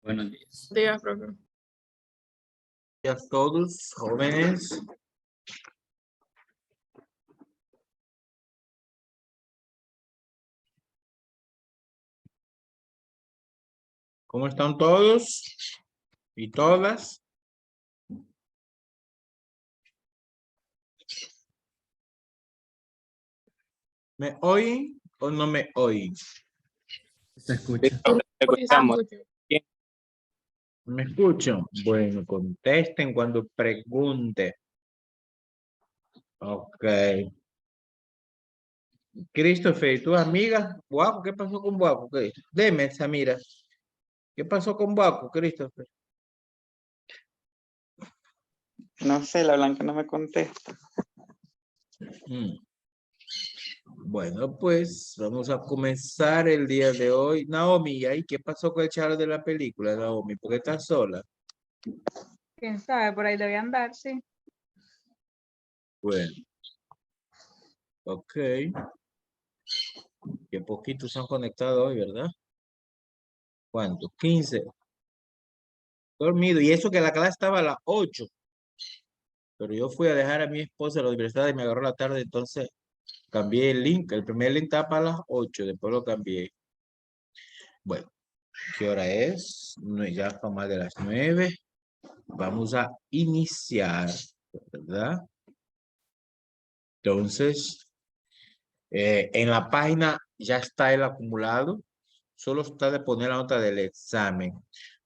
Buenos días. Días, profe. A todos, jóvenes. ¿Cómo están todos y todas? ¿Me oyen o no me oyen? Se escucha. Escuchamos. ¿Me escuchan? Bueno, contesten cuando pregunte. Ok. Christopher, ¿y tu amiga? Guapo, ¿qué pasó con Guapo? Deme, Samira. ¿Qué pasó con Guapo, Christopher? No sé, la Blanca no me contesta. Bueno, pues vamos a comenzar el día de hoy. Naomi, ¿y qué pasó con el chaval de la película, Naomi? ¿Por qué estás sola? Quién sabe, por ahí debe andar, sí. Bueno. Ok. Qué poquitos se han conectado hoy, ¿verdad? ¿Cuántos? 15. Dormido. Y eso que la clase estaba a las 8. Pero yo fui a dejar a mi esposa a la universidad y me agarró la tarde, entonces cambié el link. El primer link estaba para las 8, después lo cambié. Bueno, ¿qué hora es? Ya son más de las 9. Vamos a iniciar, ¿verdad? Entonces, en la página ya está el acumulado. Solo está de poner la nota del examen.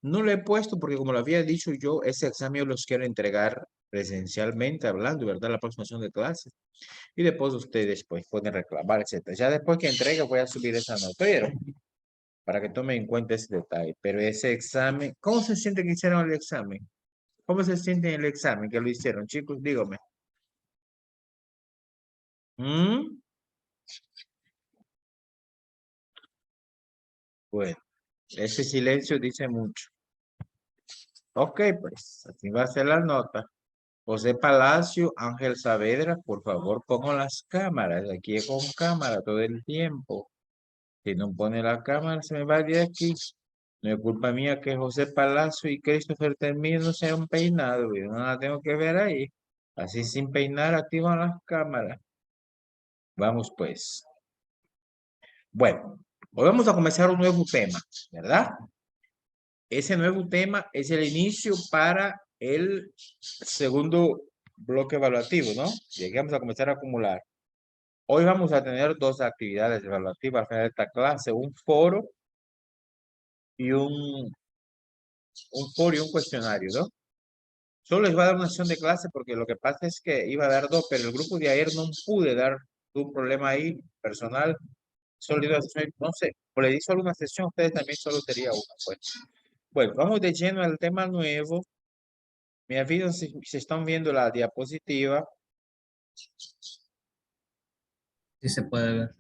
No lo he puesto porque, como lo había dicho yo, ese examen yo los quiero entregar presencialmente, hablando, ¿verdad? La aproximación de clases. Y después ustedes pues pueden reclamar, etcétera. Ya después que entregue voy a subir esa nota, pero para que tomen en cuenta ese detalle. Pero ese examen, ¿cómo se siente que hicieron el examen? ¿Cómo se siente en el examen que lo hicieron, chicos? Dígame. Bueno, ese silencio dice mucho. Ok, pues, así va a ser la nota. José Palacio, Ángel Saavedra, por favor, pongan las cámaras. Aquí es con cámara todo el tiempo. Si no pone la cámara, se me va de aquí. No es culpa mía que José Palacio y Christopher terminen no se han peinado. Yo no la tengo que ver ahí. Así sin peinar, activan las cámaras. Vamos pues. Bueno, hoy vamos a comenzar un nuevo tema, ¿verdad? Ese nuevo tema es el inicio para el segundo bloque evaluativo, ¿no? Y aquí vamos a comenzar a acumular. Hoy vamos a tener dos actividades evaluativas al final de esta clase, un foro y un cuestionario, ¿no? Solo les va a dar una sesión de clase porque lo que pasa es que iba a dar dos, pero el grupo de ayer no pude dar un problema ahí personal. Solo iba a hacer, no sé, o le di solo una sesión, ustedes también solo sería una, pues. Bueno, vamos de lleno al tema nuevo. Me avisan si se están viendo la diapositiva. Sí se puede ver.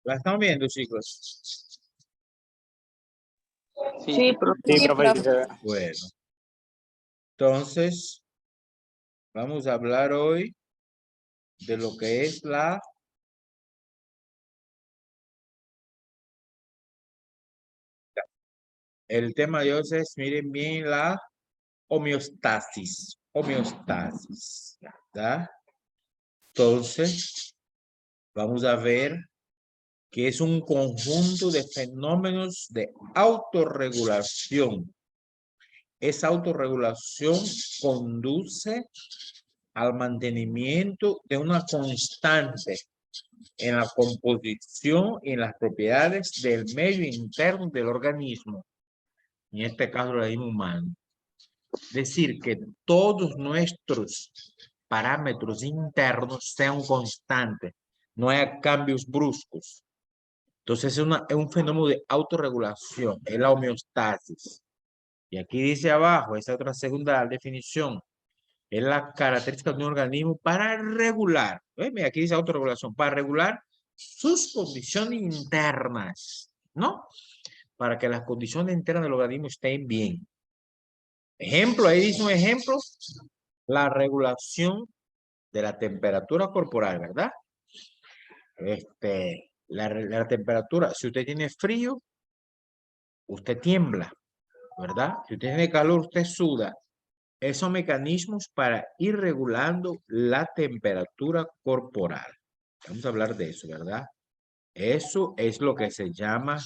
¿La están viendo, chicos? Sí, profe. Sí, profe, sí se ve. Bueno. Entonces, vamos a hablar hoy de lo que es el tema de hoy es, miren bien, la homeostasis. Homeostasis, ¿verdad? Entonces, vamos a ver que es un conjunto de fenómenos de autorregulación. Esa autorregulación conduce al mantenimiento de una constante en la composición y en las propiedades del medio interno del organismo, en este caso el organismo humano. Es decir, que todos nuestros parámetros internos sean constantes, no haya cambios bruscos. Entonces es un fenómeno de autorregulación, es la homeostasis. Y aquí dice abajo, esa otra segunda definición, es la característica de un organismo para regular, mira, aquí dice autorregulación, para regular sus condiciones internas, ¿no? Para que las condiciones internas del organismo estén bien. Ejemplo, ahí dice un ejemplo, la regulación de la temperatura corporal, ¿verdad? La temperatura, si usted tiene frío, usted tiembla. ¿verdad? Si usted tiene calor, usted suda. Esos son mecanismos para ir regulando la temperatura corporal. Vamos a hablar de eso, ¿verdad? Eso es lo que se llama,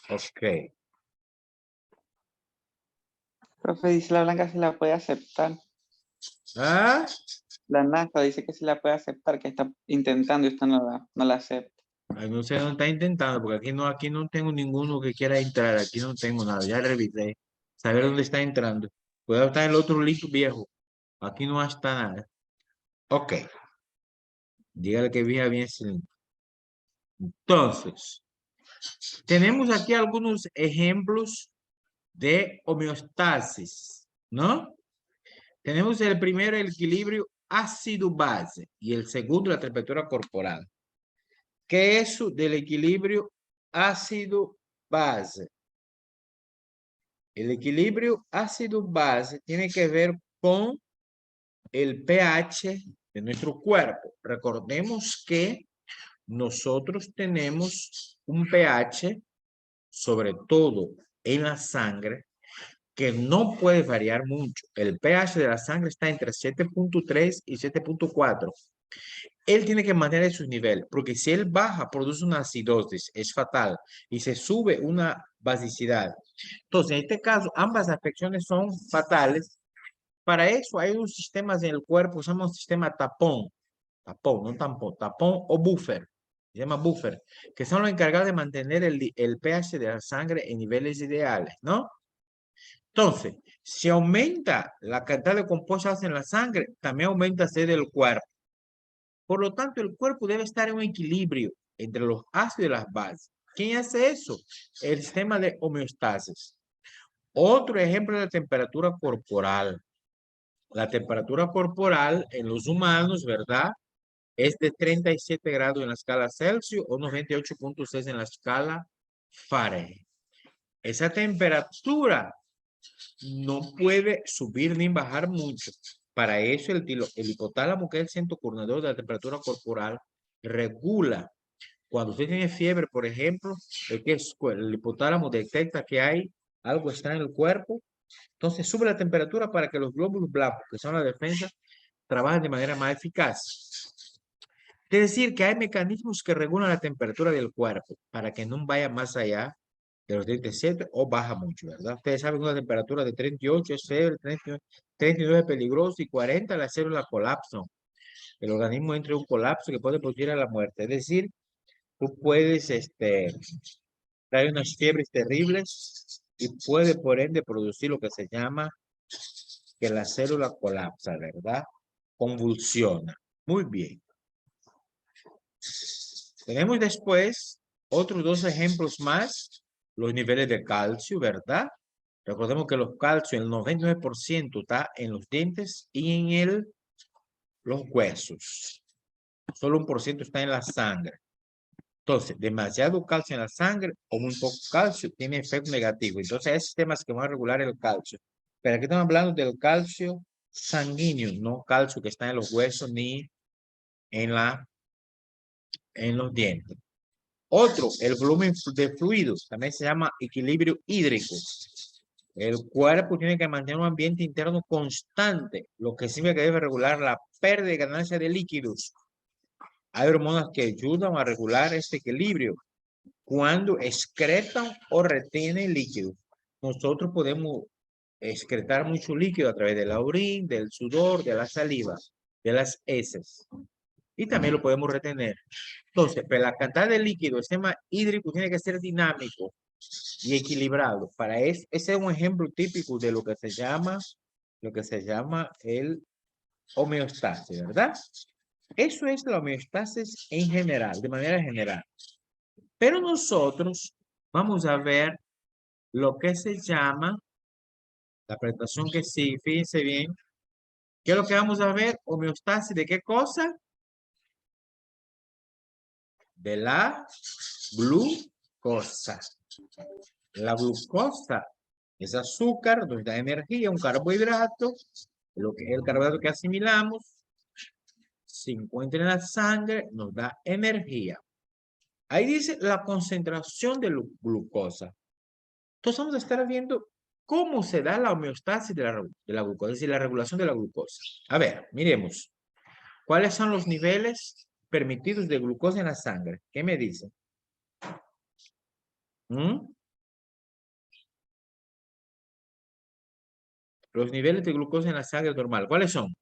ok. Profe, dice la Blanca si la puede aceptar. ¿Ah? La NASA dice que sí la puede aceptar, que está intentando y usted no la acepta. Ay, no sé dónde está intentando, porque aquí no tengo ninguno que quiera entrar, aquí no tengo nada, ya revisé, saber dónde está entrando. Puede estar en el otro link viejo, aquí no está nada. Ok, dígale que vea bien ese link. Entonces, tenemos aquí algunos ejemplos de homeostasis, ¿no? Tenemos el primero, el equilibrio ácido-base, y el segundo, la temperatura corporal. ¿Qué es eso del equilibrio ácido-base? El equilibrio ácido-base tiene que ver con el pH de nuestro cuerpo. Recordemos que nosotros tenemos un pH, sobre todo en la sangre, que no puede variar mucho. El pH de la sangre está entre 7.3 y 7.4. Él tiene que mantener su nivel, porque si él baja, produce una acidosis, es fatal, y se sube una basicidad. Entonces, en este caso, ambas afecciones son fatales. Para eso hay unos sistemas en el cuerpo, usamos un sistema tapón, no tampón, tapón o buffer, se llama buffer, que son los encargados de mantener el pH de la sangre en niveles ideales, ¿no? Entonces, si aumenta la cantidad de compuestos en la sangre, también aumenta el sed del cuerpo. Por lo tanto, el cuerpo debe estar en un equilibrio entre los ácidos y las bases. ¿Quién hace eso? El sistema de homeostasis. Otro ejemplo es la temperatura corporal. La temperatura corporal en los humanos, ¿verdad? Es de 37 grados en la escala Celsius o 98.6 en la escala Fahrenheit. Esa temperatura no puede subir ni bajar mucho. Para eso el hipotálamo, que es el centro coordinador de la temperatura corporal, regula. Cuando usted tiene fiebre, por ejemplo, el hipotálamo detecta que hay algo extraño en el cuerpo, entonces sube la temperatura para que los glóbulos blancos, que son la defensa, trabajen de manera más eficaz. Es decir, que hay mecanismos que regulan la temperatura del cuerpo para que no vaya más allá de los 37 o baja mucho, ¿verdad? Ustedes saben que una temperatura de 38 es cero, 39 es peligroso y 40 la célula colapsa. El organismo entra en un colapso que puede producir a la muerte. Es decir, tú puedes traer unas fiebres terribles y puede por ende producir lo que se llama que la célula colapsa, ¿verdad? Convulsiona. Muy bien. Tenemos después otros dos ejemplos más, los niveles de calcio, ¿verdad? Recordemos que los calcios, el 99% está en los dientes y en los huesos. Solo 1% está en la sangre. Entonces, demasiado calcio en la sangre o muy poco calcio tiene efecto negativo. Entonces, hay sistemas que van a regular el calcio. Pero aquí estamos hablando del calcio sanguíneo, no calcio que está en los huesos ni en los dientes. Otro, el volumen de fluidos, también se llama equilibrio hídrico. El cuerpo tiene que mantener un ambiente interno constante, lo que significa que debe regular la pérdida y ganancia de líquidos. Hay hormonas que ayudan a regular este equilibrio cuando excretan o retienen líquidos. Nosotros podemos excretar mucho líquido a través de la orina, del sudor, de la saliva, de las heces. Y también lo podemos retener. Entonces, pero la cantidad de líquido, el sistema hídrico tiene que ser dinámico y equilibrado. Para eso, ese es un ejemplo típico de lo que se llama el homeostasis, ¿verdad? Eso es la homeostasis en general, de manera general. Pero nosotros vamos a ver lo que se llama la presentación que sí, fíjense bien. ¿Qué es lo que vamos a ver? Homeostasis de qué cosa? De la glucosa. La glucosa es azúcar, nos da energía, un carbohidrato, lo que es el carbohidrato que asimilamos, se encuentra en la sangre, nos da energía. Ahí dice la concentración de glucosa. Entonces vamos a estar viendo cómo se da la homeostasis de la glucosa, es decir, la regulación de la glucosa. A ver, miremos. ¿Cuáles son los niveles permitidos de glucosa en la sangre? ¿Qué me dicen? Los niveles de glucosa en la sangre normal, ¿cuáles son?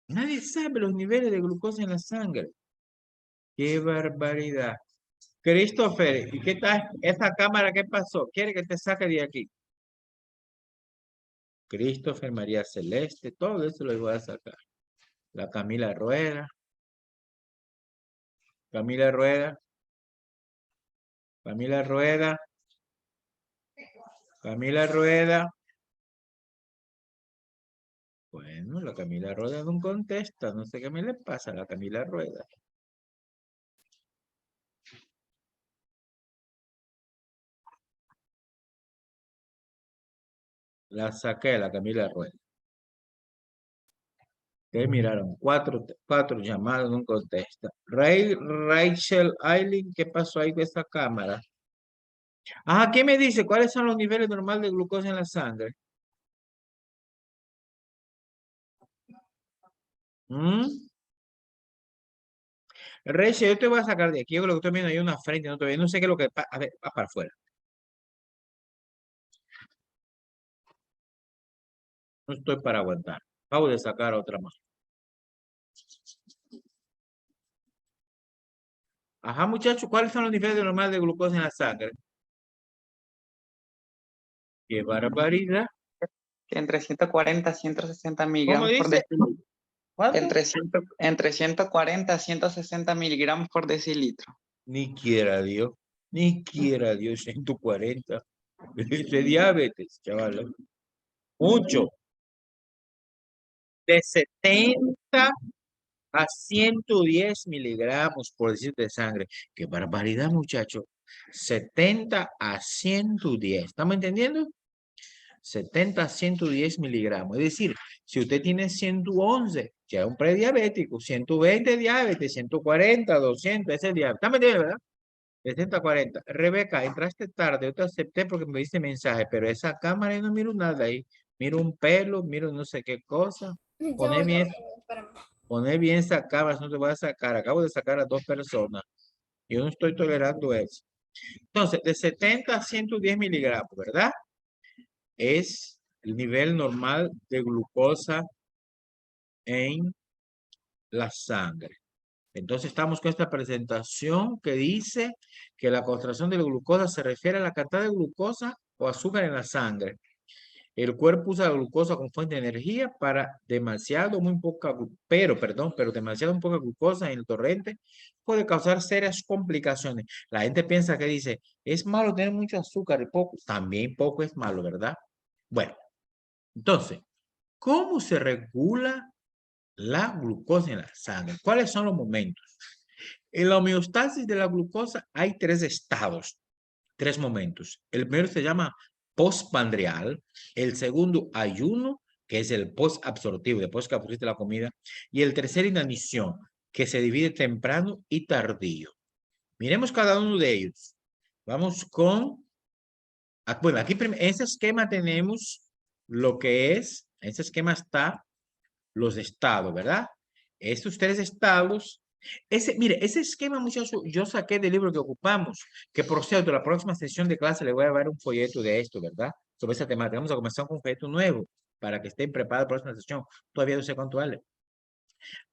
Nadie sabe los niveles de glucosa en la sangre. ¡Qué barbaridad! Christopher, ¿y qué tal esa cámara? ¿Qué pasó? ¿Quiere que te saque de aquí? Christopher, María Celeste, todo eso lo voy a sacar. La Camila Rueda. Camila Rueda. Camila Rueda. Camila Rueda. Bueno, la Camila Rueda no contesta. No sé qué me le pasa a la Camila Rueda. La saqué, la Camila Rueda. Que miraron, cuatro llamadas, no contesta. Rachel Eileen, ¿qué pasó ahí con esa cámara? Ah, ¿qué me dice? ¿Cuáles son los niveles normales de glucosa en la sangre? Rachel, yo te voy a sacar de aquí. Yo lo que estoy viendo hay una frente, no sé qué es lo que pasa. A ver, va para afuera. No estoy para aguantar. Acabo de sacar otra más. Ajá, muchachos, ¿cuáles son los niveles normales de glucosa en la sangre? ¡Qué barbaridad! Entre 140 a 160 ¿Cómo miligramos por dice? decilitro. ¿Cuánto? Entre 140 a 160 miligramos por decilitro. Ni quiera Dios. Ni quiera Dios, 140. De diabetes, chaval. Mucho. De 70 a 110 miligramos por decirte de sangre. ¡Qué barbaridad, muchacho! 70 a 110. ¿Estamos entendiendo? 70 a 110 miligramos. Es decir, si usted tiene 111, ya es un prediabético. 120 diabetes, 140, 200, ese es diabetes. ¿Estamos entendiendo, verdad? 60 a 40. Rebeca, entraste tarde. Yo te acepté porque me diste mensaje, pero esa cámara yo no miro nada ahí. Miro un pelo, miro no sé qué cosa. Poner bien esa cámara, no te voy a sacar. Acabo de sacar a 2 personas. Yo no estoy tolerando eso. Entonces, de 70 a 110 miligramos, ¿verdad? Es el nivel normal de glucosa en la sangre. Entonces estamos con esta presentación que dice que la concentración de la glucosa se refiere a la cantidad de glucosa o azúcar en la sangre. El cuerpo usa la glucosa como fuente de energía para demasiado muy poca glucosa en el torrente puede causar serias complicaciones. La gente piensa que dice, es malo tener mucho azúcar y poco. También poco es malo, ¿verdad? Bueno, entonces, ¿cómo se regula la glucosa en la sangre? ¿Cuáles son los momentos? En la homeostasis de la glucosa hay 3 estados, 3 momentos. El primero se llama postprandial, el segundo ayuno, que es el postabsortivo, después que absorbiste la comida, y el tercer inanición, que se divide temprano y tardío. Miremos cada uno de ellos. Vamos con, bueno, aquí en ese esquema tenemos lo que es, en ese esquema está los estados, ¿verdad? Estos 3 estados, mire, ese esquema, muchachos, yo saqué del libro que ocupamos, que por cierto, la próxima sesión de clase le voy a dar un folleto de esto, ¿verdad? Sobre esa temática. Vamos a comenzar con un folleto nuevo para que estén preparados para la próxima sesión. Todavía no sé cuánto vale.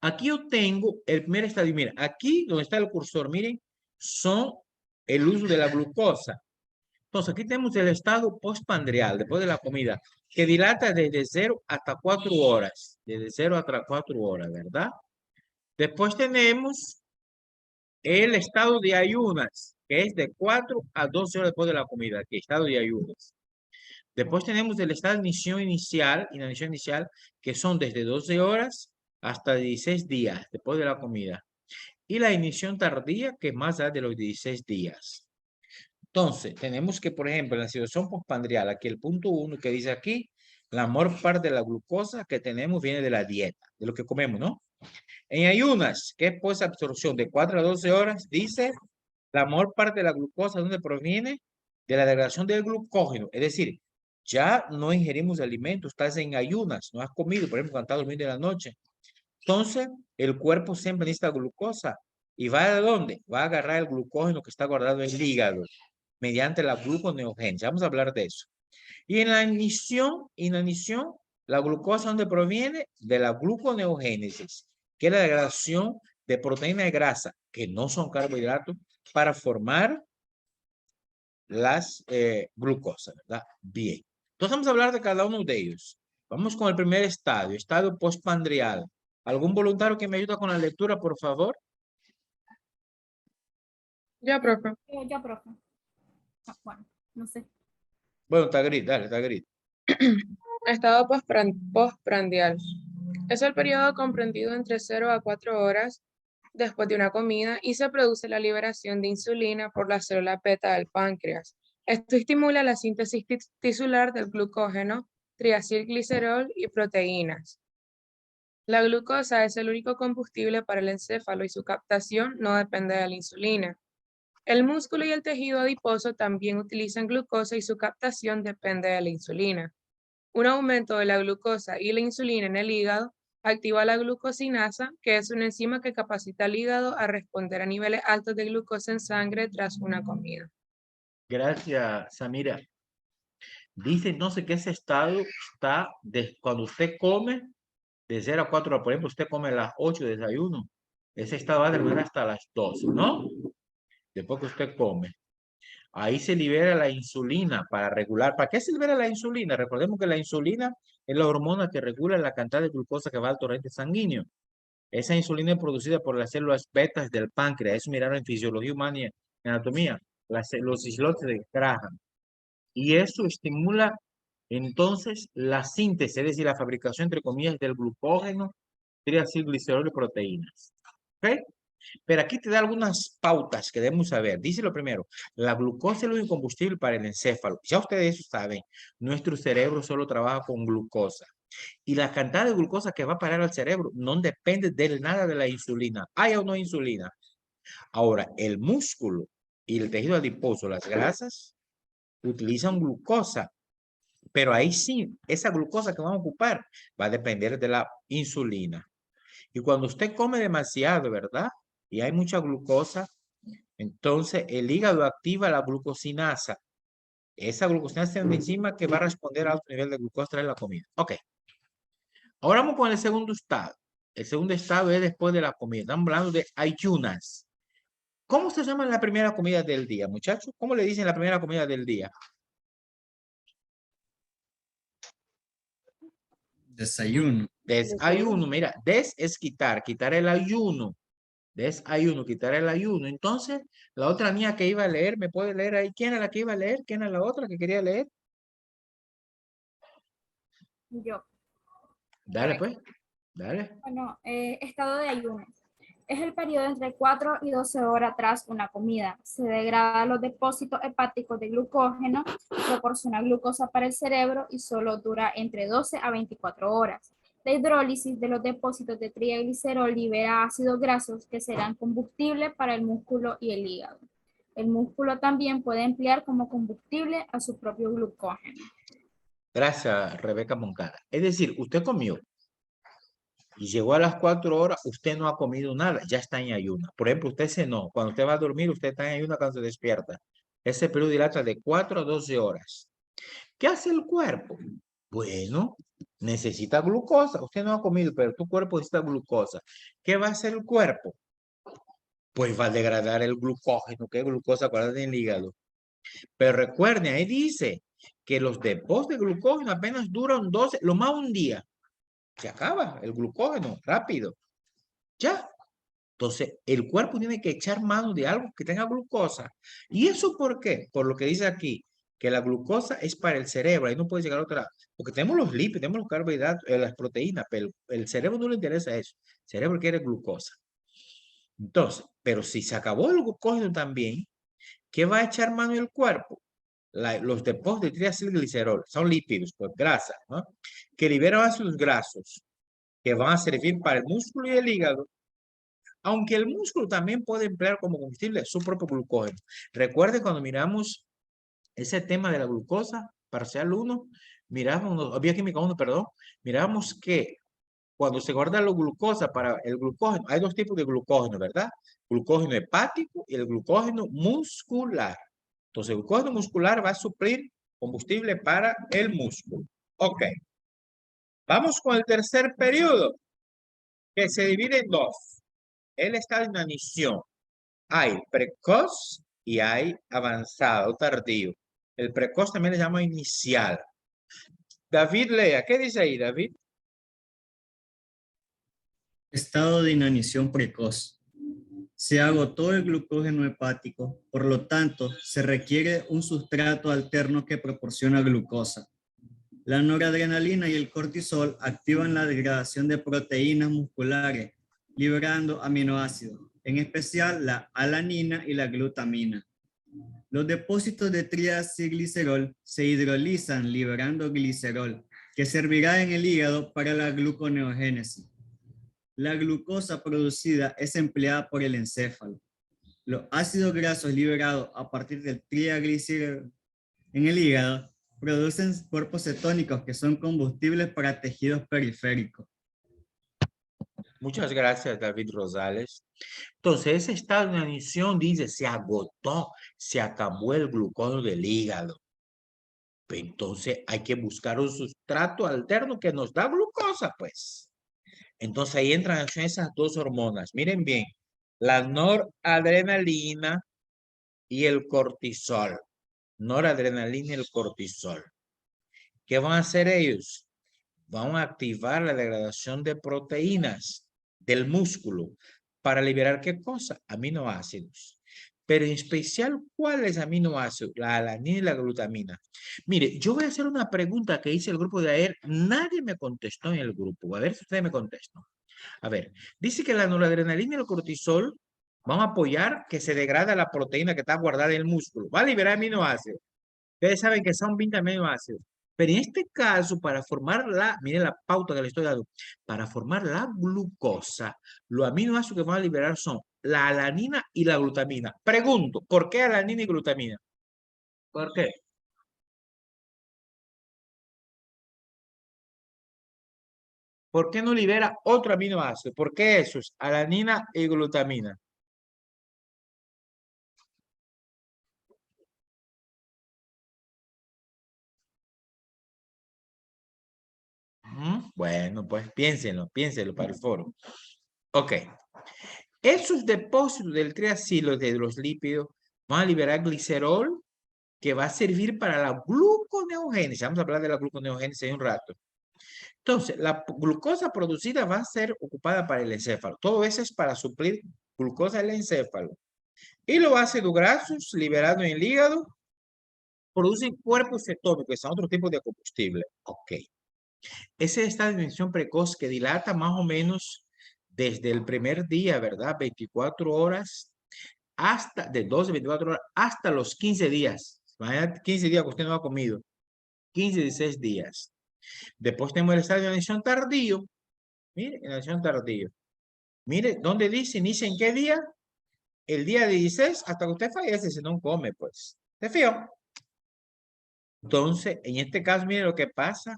Aquí yo tengo el primer estadio. Miren, aquí donde está el cursor, miren, son el uso de la glucosa. Entonces, aquí tenemos el estado postprandial, después de la comida, que dilata desde 0 hasta 4 horas. Desde 0 hasta 4 horas, ¿verdad? Después tenemos el estado de ayunas, que es de 4 a 12 horas después de la comida. Aquí, estado de ayunas. Después tenemos el estado de inanición inicial, que son desde 12 horas hasta 16 días después de la comida. Y la inanición tardía, que es más allá de los 16 días. Entonces, tenemos que, por ejemplo, en la situación postprandial, aquí el punto 1 que dice aquí, la mayor parte de la glucosa que tenemos viene de la dieta, de lo que comemos, ¿no? En ayunas, que es pues absorción de 4 a 12 horas, dice la mayor parte de la glucosa, ¿dónde proviene? De la degradación del glucógeno. Es decir, ya no ingerimos alimentos, estás en ayunas, no has comido, por ejemplo, cuando estás durmiendo en la noche. Entonces, el cuerpo siempre necesita glucosa. ¿Y va de dónde? Va a agarrar el glucógeno que está guardado en el hígado mediante la gluconeogénesis. Vamos a hablar de eso. Y en la inanición, la glucosa, ¿dónde proviene? De la gluconeogénesis, que es la degradación de proteína de grasa, que no son carbohidratos, para formar las glucosas, ¿verdad? Bien. Entonces vamos a hablar de cada uno de ellos. Vamos con el primer estadio postprandial. ¿Algún voluntario que me ayude con la lectura, por favor? Ya, profe. Ya, profe. Ah, bueno, no sé. Bueno, Tagrit, dale, Tagrit. Estado postprandial. Es el periodo comprendido entre 0 a 4 horas después de una comida y se produce la liberación de insulina por la célula beta del páncreas. Esto estimula la síntesis tisular del glucógeno, triacilglicerol y proteínas. La glucosa es el único combustible para el encéfalo y su captación no depende de la insulina. El músculo y el tejido adiposo también utilizan glucosa y su captación depende de la insulina. Un aumento de la glucosa y la insulina en el hígado activa la glucosinasa, que es una enzima que capacita al hígado a responder a niveles altos de glucosa en sangre tras una comida. Gracias, Samira. Dice, no sé qué ese estado está cuando usted come de 0 a 4 horas. Por ejemplo, usted come a las 8 de desayuno. Ese estado va a terminar hasta las 12, ¿no? Después que usted come. Ahí se libera la insulina para regular. ¿Para qué se libera la insulina? Recordemos que la insulina es la hormona que regula la cantidad de glucosa que va al torrente sanguíneo. Esa insulina es producida por las células betas del páncreas. Eso miraron en fisiología humana y en anatomía. Los islotes de Graham. Y eso estimula entonces la síntesis, es decir, la fabricación, entre comillas, del glucógeno, triacilglicerol y proteínas. ¿Ok? Pero aquí te da algunas pautas que debemos saber. Dice lo primero, la glucosa es el único combustible para el encéfalo. Ya ustedes eso saben, nuestro cerebro solo trabaja con glucosa. Y la cantidad de glucosa que va a parar al cerebro no depende de nada de la insulina. ¿Hay o no insulina? Ahora, el músculo y el tejido adiposo, las grasas, utilizan glucosa. Pero ahí sí, esa glucosa que van a ocupar va a depender de la insulina. Y cuando usted come demasiado, ¿verdad? Y hay mucha glucosa, entonces el hígado activa la glucosinasa. Esa glucosinasa es una enzima que va a responder a alto nivel de glucosa tras la comida. Ok. Ahora vamos con el segundo estado. El segundo estado es después de la comida. Estamos hablando de ayunas. ¿Cómo se llama la primera comida del día, muchachos? ¿Cómo le dicen la primera comida del día? Desayuno. Desayuno. Mira, des es quitar el ayuno. Desayuno, quitar el ayuno. Entonces, la otra niña que iba a leer, ¿me puede leer ahí? ¿Quién era la que iba a leer? ¿Quién era la otra que quería leer? Yo. Dale, pues. Dale. Bueno, estado de ayuno. Es el periodo entre 4 y 12 horas tras una comida. Se degradan los depósitos hepáticos de glucógeno, proporciona glucosa para el cerebro y solo dura entre 12 a 24 horas. La hidrólisis de los depósitos de triglicerol libera ácidos grasos que serán combustible para el músculo y el hígado. El músculo también puede emplear como combustible a su propio glucógeno. Gracias, Rebeca Moncada. Es decir, usted comió y llegó a las 4 horas, usted no ha comido nada, ya está en ayuno. Por ejemplo, usted cenó. Cuando usted va a dormir, usted está en ayuno cuando se despierta. Ese periodo dilata de 4 a 12 horas. ¿Qué hace el cuerpo? Bueno, necesita glucosa. Usted no ha comido, pero tu cuerpo necesita glucosa. ¿Qué va a hacer el cuerpo? Pues va a degradar el glucógeno, que es glucosa, acuérdense en el hígado. Pero recuerden, ahí dice que los depósitos de glucógeno apenas duran 12, lo más un día. Se acaba el glucógeno, rápido. Ya. Entonces, el cuerpo tiene que echar mano de algo que tenga glucosa. ¿Y eso por qué? Por lo que dice aquí, que la glucosa es para el cerebro, ahí no puede llegar a otra, porque tenemos los lípidos, tenemos los carbohidratos, las proteínas, pero el cerebro no le interesa eso. El cerebro quiere glucosa. Entonces, pero si se acabó el glucógeno también, ¿qué va a echar mano el cuerpo? Los depósitos de triacilglicerol, son lípidos, pues grasa, ¿no? Que liberan ácidos grasos. que van a servir para el músculo y el hígado. Aunque el músculo también puede emplear como combustible su propio glucógeno. Recuerden cuando miramos ese tema de la glucosa, parcial 1, miramos, bioquímica 1, perdón, miramos que cuando se guarda la glucosa para el glucógeno, hay dos tipos de glucógeno, ¿verdad? Glucógeno hepático y el glucógeno muscular. Entonces, el glucógeno muscular va a suplir combustible para el músculo. Ok. Vamos con el tercer periodo, que se divide en dos. Él está en inanición. Hay precoz y hay avanzado, tardío. El precoz también le llama inicial. David lea, ¿qué dice ahí, David? Estado de inanición precoz. Se agotó el glucógeno hepático, por lo tanto, se requiere un sustrato alterno que proporciona glucosa. La noradrenalina y el cortisol activan la degradación de proteínas musculares, liberando aminoácidos, en especial la alanina y la glutamina. Los depósitos de triacilglicerol se hidrolizan liberando glicerol, que servirá en el hígado para la gluconeogénesis. La glucosa producida es empleada por el encéfalo. Los ácidos grasos liberados a partir del triacilglicerol en el hígado producen cuerpos cetónicos que son combustibles para tejidos periféricos. Muchas gracias, David Rosales. Entonces, ese estado de inanición dice, se agotó, se acabó el glucógeno del hígado. Entonces, hay que buscar un sustrato alterno que nos da glucosa, pues. Entonces, ahí entran en acción esas dos hormonas. Miren bien, la noradrenalina y el cortisol. Noradrenalina y el cortisol. ¿Qué van a hacer ellos? Van a activar la degradación de proteínas del músculo para liberar ¿qué cosa? Aminoácidos. Pero en especial, ¿cuáles aminoácidos? La alanina y la glutamina. Mire, yo voy a hacer una pregunta que hice el grupo de ayer. Nadie me contestó en el grupo. A ver si ustedes me contestan. A ver, dice que la noradrenalina y el cortisol van a apoyar que se degrada la proteína que está guardada en el músculo. Va a liberar aminoácidos. Ustedes saben que son 20 aminoácidos. Pero en este caso, para formar miren la pauta que le estoy dando, para formar la glucosa, los aminoácidos que van a liberar son la alanina y la glutamina. Pregunto, ¿por qué alanina y glutamina? ¿Por qué? ¿Por qué no libera otro aminoácido? ¿Por qué esos? Alanina y glutamina. Bueno, pues piénsenlo para el foro. Ok. Esos depósitos del triacilo de los lípidos van a liberar glicerol que va a servir para la gluconeogénesis. Vamos a hablar de la gluconeogénesis en un rato. Entonces, la glucosa producida va a ser ocupada para el encéfalo. Todo eso es para suplir glucosa del encéfalo. Y los ácidos grasos liberados en el hígado producen cuerpos cetónicos, que son otro tipo de combustible. Ok. Esa es esta dimensión precoz que dilata más o menos desde el primer día, ¿verdad? 24 horas, hasta de 12 a 24 horas, hasta los 15 días. 15 días que usted no ha comido. 15, 16 días. Después tenemos el estado de inanición tardío. Mire, inanición tardío. Mire, ¿dónde dice? ¿Inicia en qué día? El día 16 hasta que usted fallece si no come, pues. ¿Se fío? Entonces, en este caso, mire lo que pasa.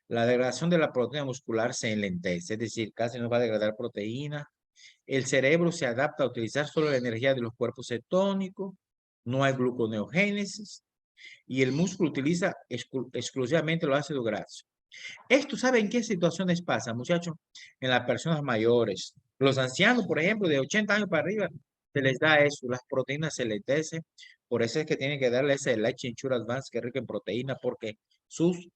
La degradación de la proteína muscular se enlentece, es decir, casi no va a degradar proteína. El cerebro se adapta a utilizar solo la energía de los cuerpos cetónicos. No hay gluconeogénesis. Y el músculo utiliza exclusivamente los ácidos grasos. Esto, ¿saben qué situaciones pasa, muchachos? En las personas mayores. Los ancianos, por ejemplo, de 80 años para arriba, se les da eso. Las proteínas se enlentecen. Por eso es que tienen que darle ese Life Insure Advance que es rico en proteína, porque sus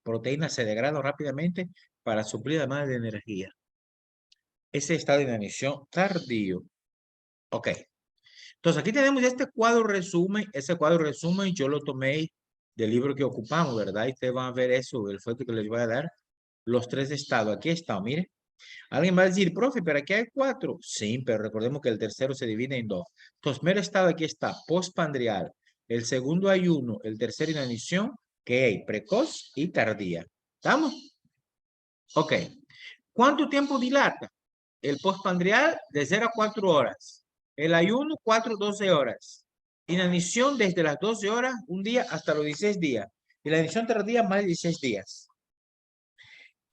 proteínas se degradan rápidamente para suplir la demanda de energía. Ese estado de inanición tardío. Ok. Entonces, aquí tenemos este cuadro resumen. Ese cuadro resumen yo lo tomé del libro que ocupamos, ¿verdad? Y ustedes van a ver eso, el foto que les voy a dar. Los tres estados. Aquí está, mire. Alguien va a decir, profe, pero aquí hay 4. Sí, pero recordemos que el tercero se divide en 2. Entonces, primer estado aquí está, postpandrial. El segundo hay 1. El tercero inanición, que hay precoz y tardía. ¿Estamos? Ok. ¿Cuánto tiempo dilata? El postprandial de 0 a 4 horas. El ayuno 4 a 12 horas. Inanición desde las 12 horas, un día hasta los 16 días. Y la inanición tardía más de 16 días.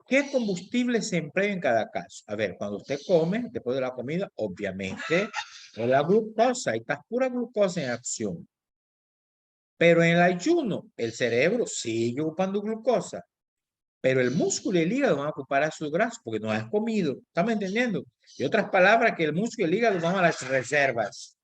¿Qué combustible se emplea en cada caso? A ver, cuando usted come, después de la comida, obviamente, es la glucosa. Ahí está pura glucosa en acción. Pero en el ayuno, el cerebro sigue ocupando glucosa. Pero el músculo y el hígado van a ocupar ácido graso porque no has comido. ¿Estamos entendiendo? Y otras palabras, que el músculo y el hígado van a las reservas.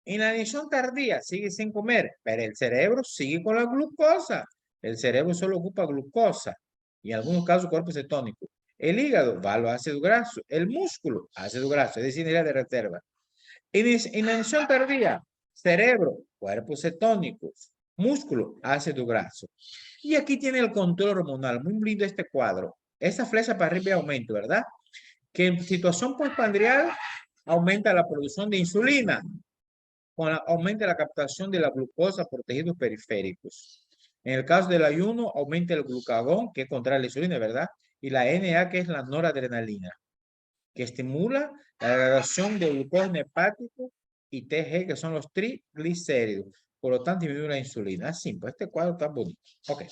Inanición tardía, sigue sin comer, pero el cerebro sigue con la glucosa. El cerebro solo ocupa glucosa y en algunos casos cuerpo cetónico. El hígado va a los ácidos grasos. El músculo, ácido graso, es decir, energía de reserva. Inanición tardía, cerebro, cuerpos cetónicos, músculo, ácido graso. Y aquí tiene el control hormonal. Muy lindo este cuadro. Esa flecha para arriba aumenta, ¿verdad? Que en situación postprandial aumenta la producción de insulina. Aumenta la captación de la glucosa por tejidos periféricos. En el caso del ayuno, aumenta el glucagón, que es contra la insulina, ¿verdad? Y la NA, que es la noradrenalina, que estimula la agregación de glucógeno hepático, y TG, que son los triglicéridos. Por lo tanto, disminuye la insulina. Así, pues este cuadro está bonito. Ok.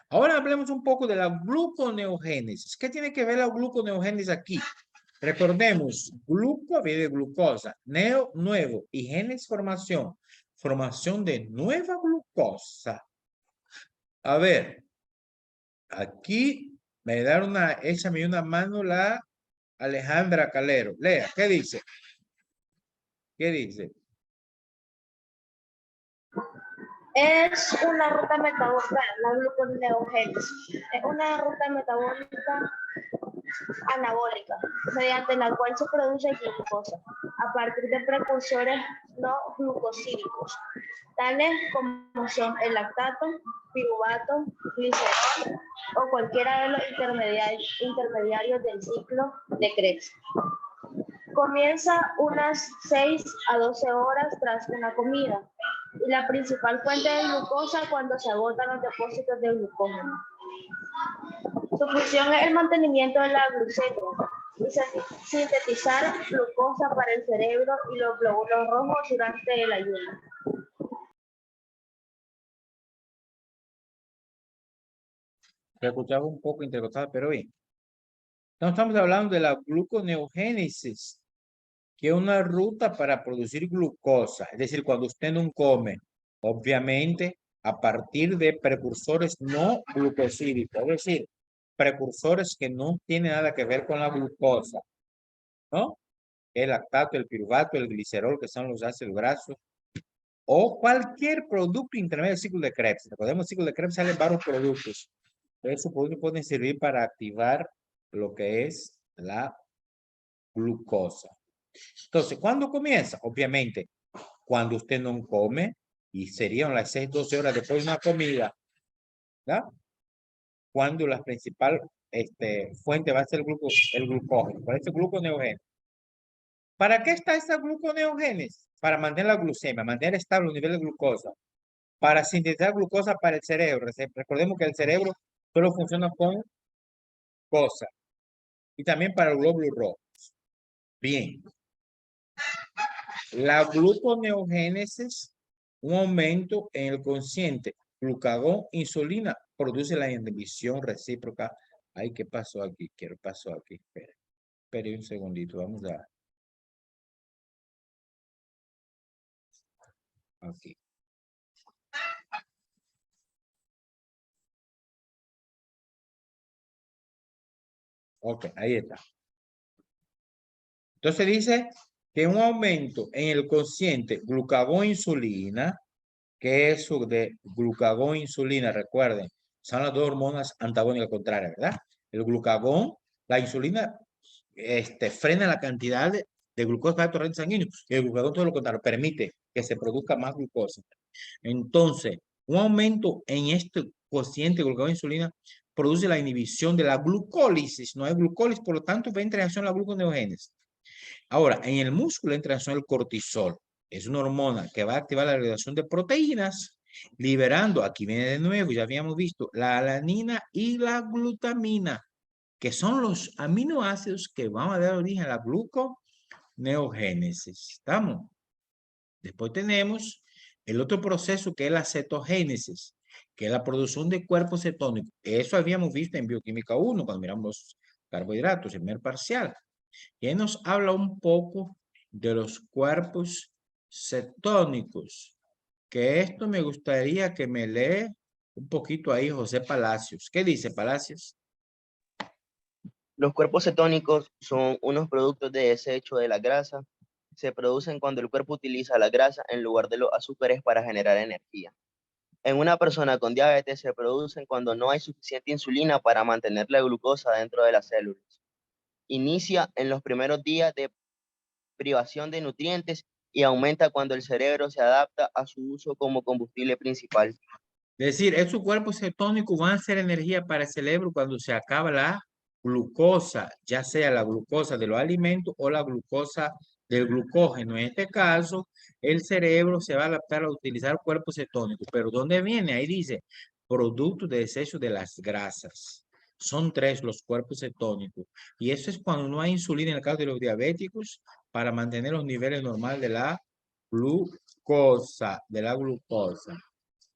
Ahora hablemos un poco de la gluconeogénesis. ¿Qué tiene que ver la gluconeogénesis aquí? Recordemos, gluco viene de glucosa, neo, nuevo, y genes, formación. Formación de nueva glucosa. A ver, aquí me da échame una mano la Alejandra Calero. Lea, ¿qué dice? ¿Qué dice? Es una ruta metabólica, la gluconeogénesis. Es una ruta metabólica anabólica, mediante la cual se produce glucosa a partir de precursores no glucosídicos, tales como son el lactato, piruvato, glicerol o cualquiera de los intermediarios del ciclo de Krebs. Comienza unas 6 a 12 horas tras una comida y la principal fuente de glucosa cuando se agotan los depósitos de glucógeno. Su función es el mantenimiento de la glucemia y sintetizar glucosa para el cerebro y los glóbulos rojos durante el ayuno. Me escuchaba un poco intercortada, pero bien. Entonces estamos hablando de la gluconeogénesis, que es una ruta para producir glucosa. Es decir, cuando usted no come, obviamente, a partir de precursores no glucosídicos. Es decir, precursores que no tienen nada que ver con la glucosa, ¿no? El lactato, el piruvato, el glicerol, que son los ácidos grasos, o cualquier producto intermedio del ciclo de Krebs. Recordemos, el ciclo de Krebs salen varios productos. Esos productos pueden servir para activar lo que es la glucosa. Entonces, ¿cuándo comienza? Obviamente, cuando usted no come, y serían las 6, 12 horas después de una comida, ¿verdad? Cuando la principal fuente va a ser el glucógeno, por eso gluconeogénesis. ¿Para qué está esta gluconeogénesis? Para mantener la glucemia, mantener estable el nivel de glucosa, para sintetizar glucosa para el cerebro. Recordemos que el cerebro solo funciona con glucosa, y también para el glóbulo rojo. Bien. La gluconeogénesis, un aumento en el consciente glucagón, insulina, produce la inhibición recíproca. Ay, ¿qué pasó aquí? ¿Qué pasó aquí? Espere un segundito, vamos a... Aquí. Ok, ahí está. Entonces dice que un aumento en el consciente glucagón-insulina, que es de glucagón-insulina, recuerden, son las dos hormonas antagónicas contrarias, ¿verdad? El glucagón, la insulina, frena la cantidad de glucosa para el torrente sanguíneo, y el glucagón todo lo contrario, permite que se produzca más glucosa. Entonces, un aumento en este cociente glucagón-insulina produce la inhibición de la glucólisis. No hay glucólisis, por lo tanto, va a entrar en acción la gluconeogénesis. Ahora, en el músculo entra en acción el cortisol. Es una hormona que va a activar la regulación de proteínas liberando, aquí viene de nuevo, ya habíamos visto, la alanina y la glutamina, que son los aminoácidos que van a dar origen a la gluconeogénesis. ¿Estamos? Después tenemos el otro proceso que es la cetogénesis, que es la producción de cuerpos cetónicos. Eso habíamos visto en Bioquímica 1, cuando miramos los carbohidratos, el primer parcial. Y ahí nos habla un poco de los cuerpos cetónicos, que esto me gustaría que me lee un poquito ahí José Palacios. ¿Qué dice Palacios? Los cuerpos cetónicos son unos productos de desecho de la grasa. Se producen cuando el cuerpo utiliza la grasa en lugar de los azúcares para generar energía. En una persona con diabetes se producen cuando no hay suficiente insulina para mantener la glucosa dentro de las células. Inicia en los primeros días de privación de nutrientes y aumenta cuando el cerebro se adapta a su uso como combustible principal. Es decir, esos cuerpos cetónicos van a ser energía para el cerebro cuando se acaba la glucosa, ya sea la glucosa de los alimentos o la glucosa del glucógeno. En este caso, el cerebro se va a adaptar a utilizar cuerpos cetónicos. Pero ¿dónde viene? Ahí dice, producto de desecho de las grasas. Son 3 los cuerpos cetónicos. Y eso es cuando no hay insulina en el caso de los diabéticos para mantener los niveles normales de la glucosa.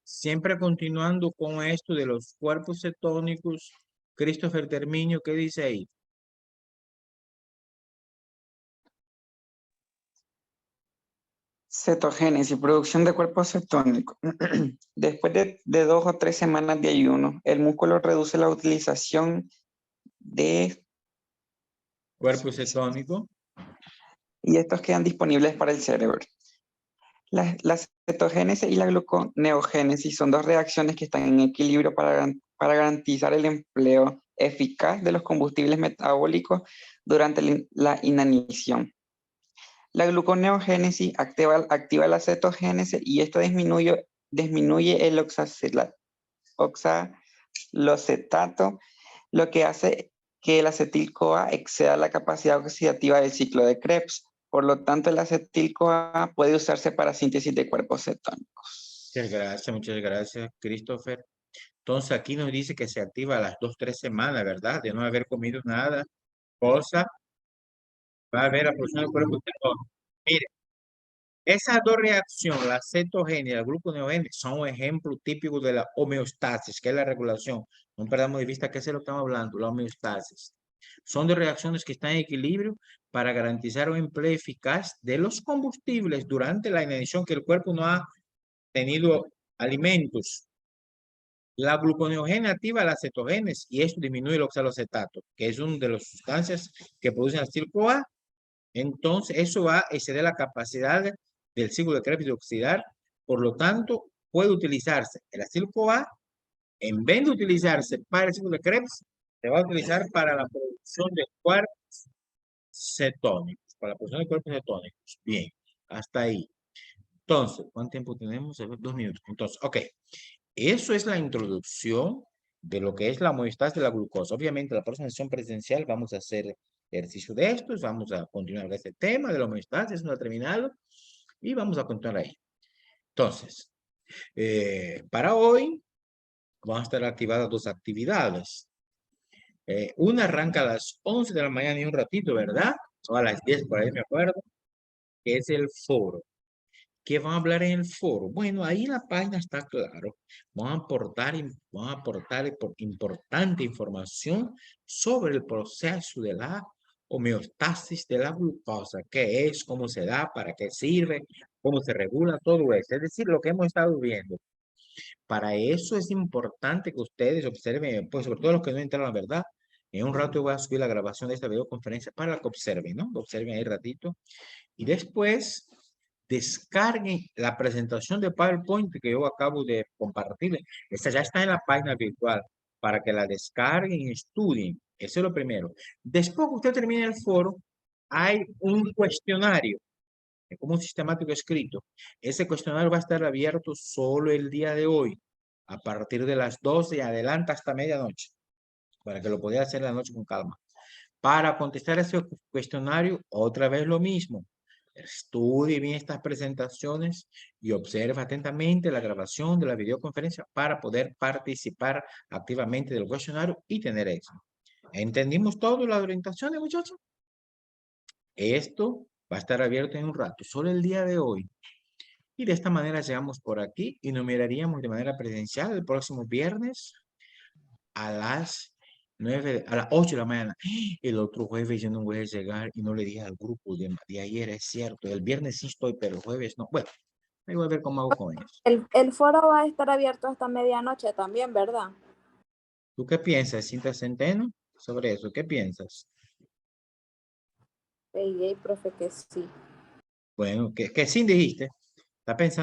Siempre continuando con esto de los cuerpos cetónicos, Christopher Termiño, ¿qué dice ahí? Cetogénesis, producción de cuerpos cetónicos. Después de 2 o 3 semanas de ayuno, el músculo reduce la utilización de Cuerpo cetónico. y estos quedan disponibles para el cerebro. La cetogénesis y la gluconeogénesis son 2 reacciones que están en equilibrio para garantizar el empleo eficaz de los combustibles metabólicos durante la inanición. La gluconeogénesis activa la cetogénesis y esto disminuye el oxalocetato, lo que hace que el acetil-CoA exceda la capacidad oxidativa del ciclo de Krebs. Por lo tanto, el acetil-CoA puede usarse para síntesis de cuerpos cetónicos. Muchas gracias, Christopher. Entonces aquí nos dice que se activa a las 2-3 semanas, ¿verdad? De no haber comido nada, cosa, va a haber la producción de cuerpos cetónicos. Mire, esas 2 reacciones, la cetogénesis y la gluconeogénesis, son un ejemplo típico de la homeostasis, que es la regulación. No perdamos de vista que es lo que estamos hablando, la homeostasis. Son 2 reacciones que están en equilibrio para garantizar un empleo eficaz de los combustibles durante la inanición que el cuerpo no ha tenido alimentos. La gluconeogénesis activa la cetogénesis y esto disminuye el oxalocetato, que es una de las sustancias que producen acetil-CoA. Entonces, eso va a exceder la capacidad del ciclo de Krebs de oxidar. Por lo tanto, puede utilizarse el acetil-CoA, en vez de utilizarse para el ciclo de Krebs, se va a utilizar para la producción de cuerpos cetónicos. Para la producción de cuerpos cetónicos. Bien, hasta ahí. Entonces, ¿cuánto tiempo tenemos? 2 minutos. Entonces, ok. Eso es la introducción de lo que es la homeostasis de la glucosa. Obviamente, la próxima sesión presencial vamos a hacer ejercicio de estos, vamos a continuar con este tema de la homeostasis, no ha terminado, y vamos a continuar ahí. Entonces, para hoy, van a estar activadas 2 actividades. Una arranca a las 11 de la mañana y un ratito, ¿verdad? O a las 10, por ahí me acuerdo, que es el foro. ¿Qué van a hablar en el foro? Bueno, ahí en la página está claro. Van a aportar importante información sobre el proceso de la homeostasis de la glucosa. ¿Qué es? ¿Cómo se da? ¿Para qué sirve? ¿Cómo se regula? Todo eso. Es decir, lo que hemos estado viendo. Para eso es importante que ustedes observen, pues sobre todo los que no entraron, la verdad. En un rato voy a subir la grabación de esta videoconferencia para que observen, ¿no? Observen ahí ratito. Y después descarguen la presentación de PowerPoint que yo acabo de compartir. Esta ya está en la página virtual para que la descarguen y estudien. Eso es lo primero. Después que usted termine el foro, hay un cuestionario, como un sistemático escrito. Ese cuestionario va a estar abierto solo el día de hoy, a partir de las 12 y adelante hasta medianoche, para que lo pueda hacer la noche con calma. Para contestar ese cuestionario, otra vez lo mismo. Estudie bien estas presentaciones y observa atentamente la grabación de la videoconferencia para poder participar activamente del cuestionario y tener éxito. ¿Entendimos todo las orientaciones, muchachos? Esto va a estar abierto en un rato, solo el día de hoy. Y de esta manera llegamos por aquí y nos miraríamos de manera presencial el próximo viernes a las 8 de la mañana. El otro jueves yo no voy a llegar y no le dije al grupo de ayer, es cierto. El viernes sí estoy, pero el jueves no. Bueno, ahí voy a ver cómo hago con ellos. El foro va a estar abierto hasta medianoche también, ¿verdad? ¿Tú qué piensas, Cinta Centeno, sobre eso? ¿Qué piensas? Profe, que sí. Bueno, ¿qué sí dijiste? ¿Está pensando?